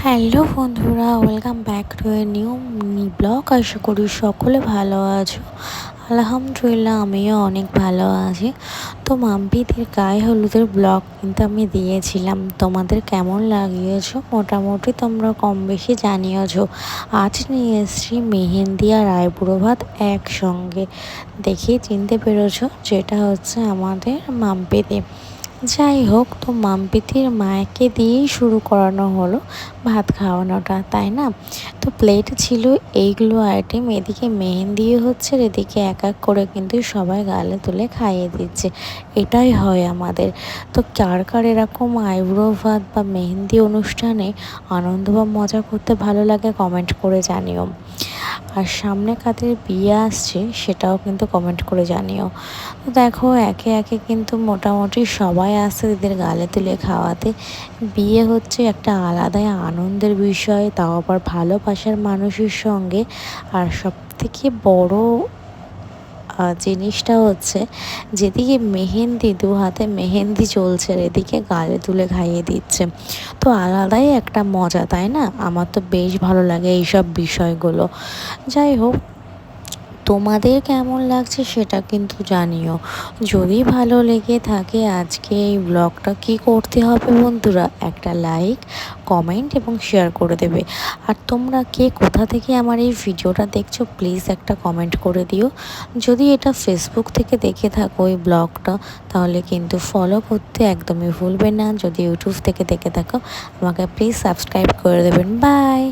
Hello বন্ধুরা, welcome back to a new mini blog. আশা করি সকলে ভালো আছো। আলহামদুলিল্লাহ, আমিও অনেক ভালো আছি। তো মাম্পিদের গায়ে হলুদের ব্লগ কিন্তু আমি দিয়েছিলাম, তোমাদের কেমন লাগিয়েছো মোটামুটি তোমরা কম বেশি জানিয়েছো। আজ নিয়ে এসেছি মেহেন্দি আর আইবুড়ো ভাত একসঙ্গে, দেখেই চিনতে পেরেছো যেটা হচ্ছে আমাদের মাম্পিদের। যাই হোক, তো মাম্পিতির মাকে দিয়েই শুরু করানো হলো ভাত খাওয়ানোটা, তাই না? তো প্লেটে ছিল এইগুলো আইটেম, এদিকে মেহেন্দিও হচ্ছে, এদিকে এক এক করে কিন্তু সবাই গালে তুলে খাইয়ে দিচ্ছে। এটাই হয় আমাদের। তো কার কার এরকম আইব্রো ভাত বা মেহেন্দি অনুষ্ঠানে আনন্দ বা মজা করতে ভালো লাগে কমেন্ট করে জানিও। আর সামনে কাদের বিয়ে আসছে সেটাও কিন্তু কমেন্ট করে জানিও। তো দেখো, একে একে কিন্তু মোটামুটি সবাই আসছে এদের গালে তুলে খাওয়াতে। বিয়ে হচ্ছে একটা আলাদাই আনন্দের বিষয়, তাও আবার ভালোবাসার মানুষের সঙ্গে। আর সব থেকে বড় জিনিসটা হচ্ছে, যেদিকে মেহেন্দি, দু হাতে মেহেন্দি চলছে, এদিকে গালে তুলে খাইয়ে দিচ্ছে। তো আলাদাই একটা মজা, তাই না? আমার তো বেশ ভালো লাগে এইসব বিষয়গুলো। যাই হোক, তোমাদের কেমন লাগছে সেটা কিন্তু জানিও। যদি ভালো লেগে থাকে আজকে এই ব্লগটা, কী করতে হবে বন্ধুরা, একটা লাইক, কমেন্ট এবং শেয়ার করে দেবে। আর তোমরা কে কোথা থেকে আমার এই ভিডিওটা দেখছো প্লিজ একটা কমেন্ট করে দিও। যদি এটা ফেসবুক থেকে দেখে থাকো এই ব্লগটা, তাহলে কিন্তু ফলো করতে একদমই ভুলবে না। যদি ইউটিউব থেকে দেখে থাকো, আমাকে প্লিজ সাবস্ক্রাইব করে দেবেন। বাই।